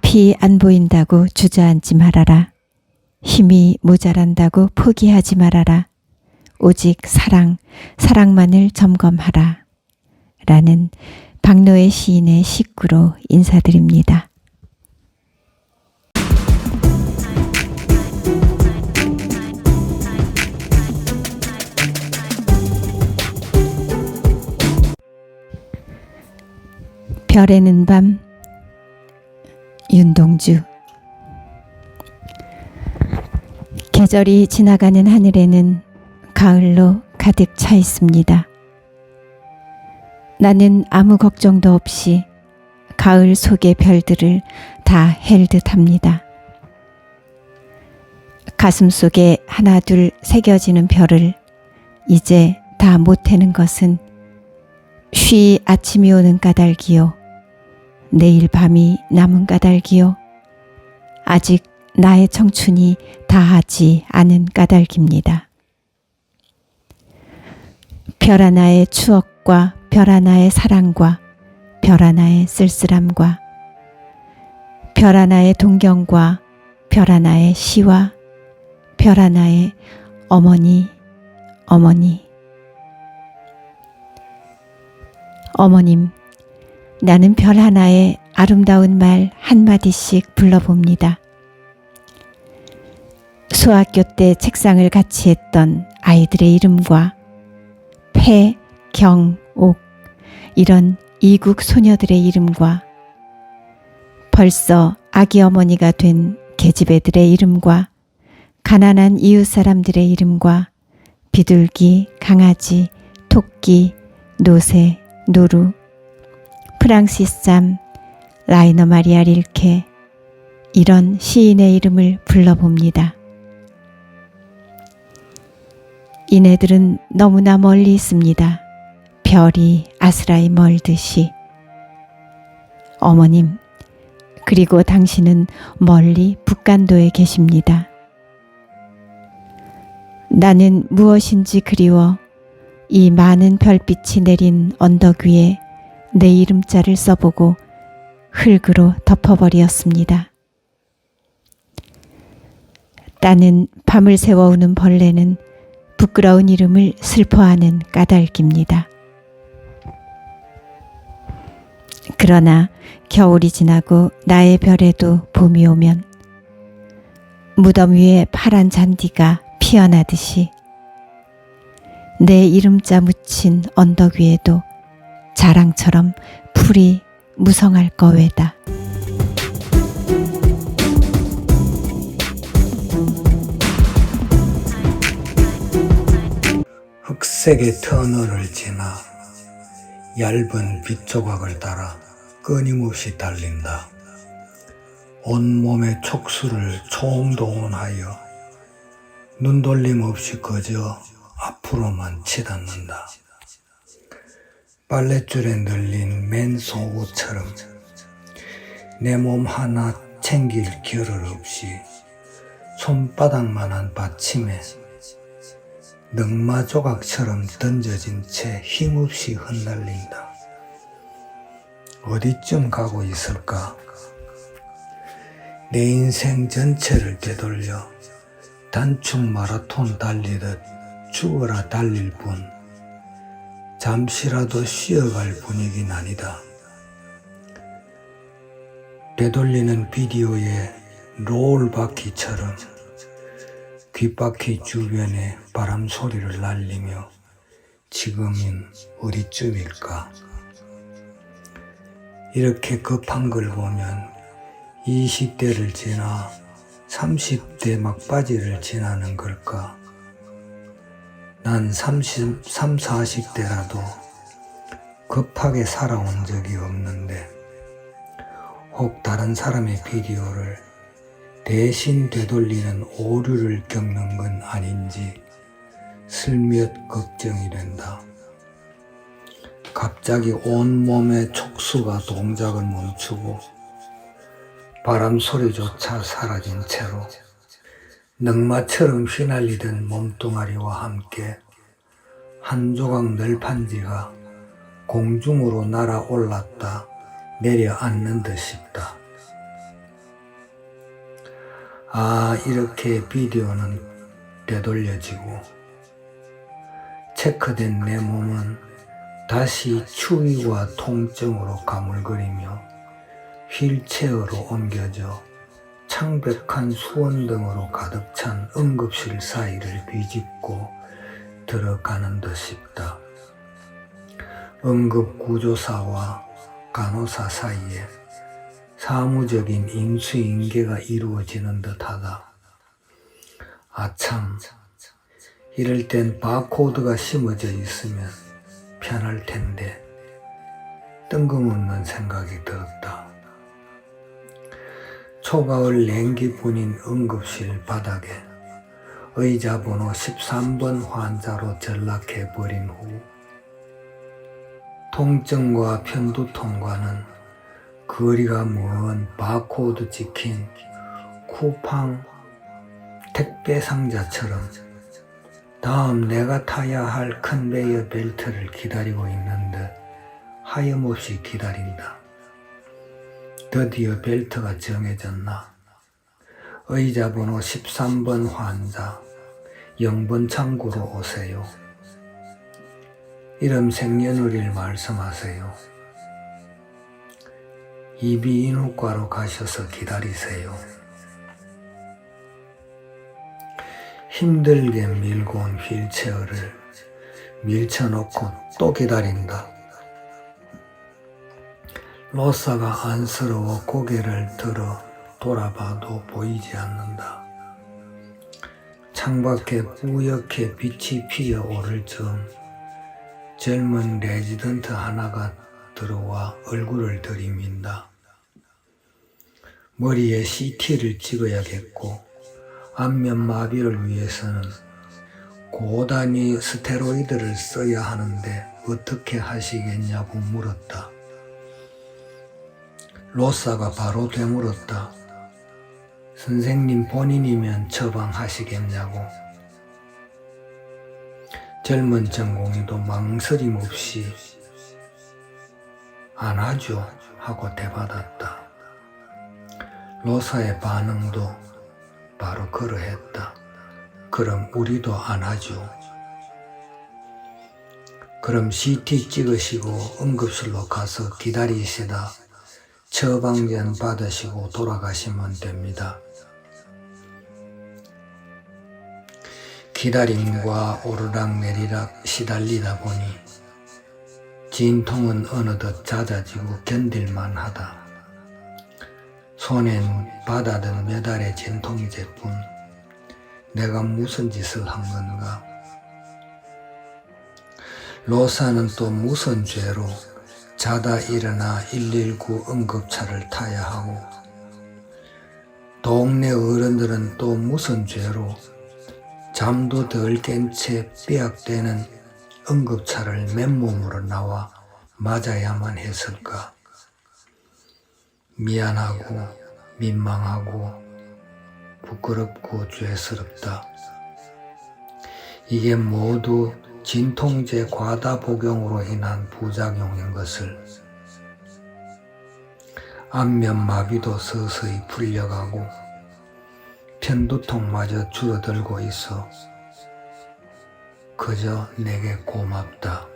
앞이 안 보인다고 주저앉지 말아라. 힘이 모자란다고 포기하지 말아라. 오직 사랑만을 점검하라. 라는 박노해 시인의 식구로 인사드립니다. 별에는 밤, 윤동주. 계절이 지나가는 하늘에는 가을로 가득 차 있습니다. 나는 아무 걱정도 없이 가을 속의 별들을 다 헬 듯합니다. 가슴 속에 하나 둘 새겨지는 별을 이제 다 못 해는 것은 쉬 아침이 오는 까닭이요, 내일 밤이 남은 까닭이요, 아직 나의 청춘이 다하지 않은 까닭입니다. 별 하나의 추억과 별 하나의 사랑과 별 하나의 쓸쓸함과 별 하나의 동경과 별 하나의 시와 별 하나의 어머니. 어머님, 나는 별 하나의 아름다운 말 한마디씩 불러봅니다. 소학교 때 책상을 같이 했던 아이들의 이름과 폐, 경, 옥 이런 이국 소녀들의 이름과 벌써 아기 어머니가 된 계집애들의 이름과 가난한 이웃 사람들의 이름과 비둘기, 강아지, 토끼, 노새, 노루, 프랑시쌈, 라이너 마리아 릴케 이런 시인의 이름을 불러봅니다. 이네들은 너무나 멀리 있습니다. 별이 아스라이 멀듯이. 어머님, 그리고 당신은 멀리 북간도에 계십니다. 나는 무엇인지 그리워 이 많은 별빛이 내린 언덕 위에 내 이름자를 써보고 흙으로 덮어버리었습니다. 따는 밤을 새워오는 벌레는 부끄러운 이름을 슬퍼하는 까닭입니다. 그러나 겨울이 지나고 나의 별에도 봄이 오면 무덤 위에 파란 잔디가 피어나듯이 내 이름자 묻힌 언덕 위에도 자랑처럼 풀이 무성할 거외다. 흑색의 터널을 지나 얇은 빛조각을 따라 끊임없이 달린다. 온몸의 촉수를 총동원하여 눈돌림 없이 그저 앞으로만 치닫는다. 빨랫줄에 늘린 맨 속옷처럼 내 몸 하나 챙길 겨를 없이 손바닥만한 받침에 넝마 조각처럼 던져진 채 힘없이 흩날린다. 어디쯤 가고 있을까? 내 인생 전체를 되돌려 단축 마라톤 달리듯 죽어라 달릴 뿐 잠시라도 쉬어갈 분위기는 아니다. 되돌리는 비디오의 롤바퀴처럼 귓바퀴 주변에 바람 소리를 날리며 지금은 어디쯤일까? 이렇게 급한 걸 보면 20대를 지나 30대 막바지를 지나는 걸까? 난 30, 40대라도 급하게 살아온 적이 없는데 혹 다른 사람의 비디오를 대신 되돌리는 오류를 겪는 건 아닌지 슬며시 걱정이 된다. 갑자기 온몸의 촉수가 동작을 멈추고 바람 소리조차 사라진 채로 넝마처럼 휘날리던 몸뚱아리와 함께 한 조각 널판지가 공중으로 날아올랐다 내려앉는 듯 싶다. 이렇게 비디오는 되돌려지고 체크된 내 몸은 다시 추위와 통증으로 가물거리며 휠체어로 옮겨져 창백한 수원등으로 가득 찬 응급실 사이를 비집고 들어가는 듯 싶다. 응급구조사와 간호사 사이에 사무적인 인수인계가 이루어지는 듯하다. 아참, 이럴 땐 바코드가 심어져 있으면 편할 텐데 뜬금없는 생각이 들었다. 초가을 냉기뿐인 응급실 바닥에 의자 번호 13번 환자로 전락해버린 후 통증과 편두통과는 거리가 먼 바코드 찍힌 쿠팡 택배 상자처럼 다음 내가 타야 할 컨베이어 벨트를 기다리고 있는 듯 하염없이 기다린다. 드디어 벨트가 정해졌나? 의자 번호 13번 환자 0번 창구로 오세요. 이름 생년월일 말씀하세요. 이비인후과로 가셔서 기다리세요. 힘들게 밀고 온 휠체어를 밀쳐놓고 또 기다린다. 로사가 안쓰러워 고개를 들어 돌아봐도 보이지 않는다. 창밖에 뿌옇게 빛이 피어오를 즈음 젊은 레지던트 하나가 들어와 얼굴을 들이민다. 머리에 CT를 찍어야겠고 안면 마비를 위해서는 고단위 스테로이드를 써야 하는데 어떻게 하시겠냐고 물었다. 로사가 바로 되물었다. 선생님 본인이면 처방하시겠냐고. 젊은 전공의도 망설임 없이 안 하죠 하고 대받았다. 로사의 반응도 바로 그러했다. 그럼 우리도 안 하죠. 그럼 CT 찍으시고 응급실로 가서 기다리시다 처방전 받으시고 돌아가시면 됩니다. 기다림과 오르락내리락 시달리다 보니 진통은 어느덧 잦아지고 견딜만하다. 손엔 받아든 몇 알의 진통제뿐 내가 무슨 짓을 한 건가? 로사는 또 무슨 죄로 자다 일어나 119 응급차를 타야 하고 동네 어른들은 또 무슨 죄로 잠도 덜 깬 채 삐약대는 응급차를 맨몸으로 나와 맞아야만 했을까? 미안하고 민망하고 부끄럽고 죄스럽다. 이게 모두 진통제 과다 복용으로 인한 부작용인 것을. 안면 마비도 서서히 풀려가고 편두통마저 줄어들고 있어 그저 내게 고맙다.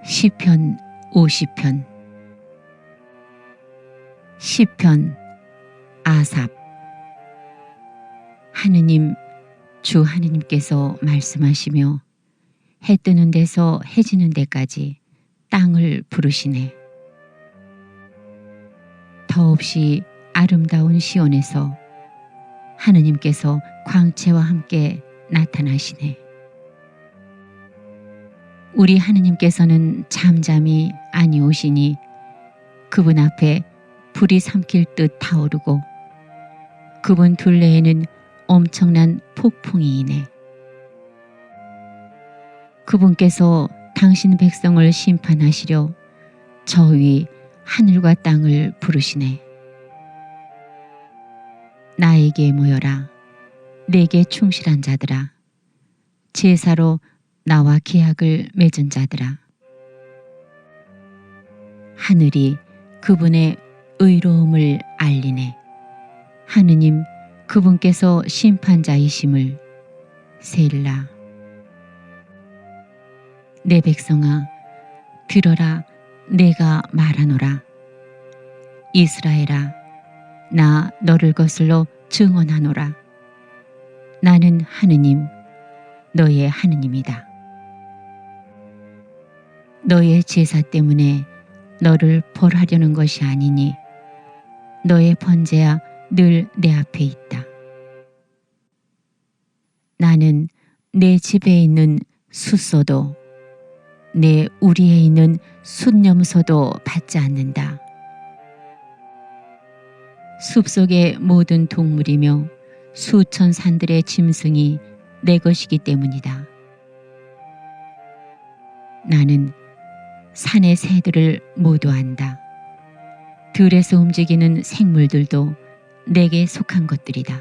시편 50편 시편 아삽. 하느님, 주 하느님께서 말씀하시며 해 뜨는 데서 해 지는 데까지 땅을 부르시네. 더없이 아름다운 시온에서 하느님께서 광채와 함께 나타나시네. 우리 하느님께서는 잠잠히 아니오시니 그분 앞에 불이 삼킬 듯 타오르고 그분 둘레에는 엄청난 폭풍이 이네. 그분께서 당신 백성을 심판하시려 저 위 하늘과 땅을 부르시네. 나에게 모여라. 내게 충실한 자들아. 제사로 나와 계약을 맺은 자들아. 하늘이 그분의 의로움을 알리네. 하느님 그분께서 심판자이심을. 셀라. 내 백성아, 들어라, 내가 말하노라. 이스라엘아, 나 너를 거슬러 증언하노라. 나는 하느님, 너의 하느님이다. 너의 제사 때문에 너를 벌하려는 것이 아니니 너의 번제야 늘 내 앞에 있다. 나는 내 집에 있는 숫소도 내 우리에 있는 숫염소도 받지 않는다. 숲속의 모든 동물이며 수천 산들의 짐승이 내 것이기 때문이다. 나는 산의 새들을 모두 안다. 들에서 움직이는 생물들도 내게 속한 것들이다.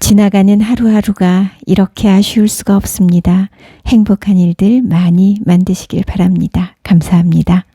지나가는 하루하루가 이렇게 아쉬울 수가 없습니다. 행복한 일들 많이 만드시길 바랍니다. 감사합니다.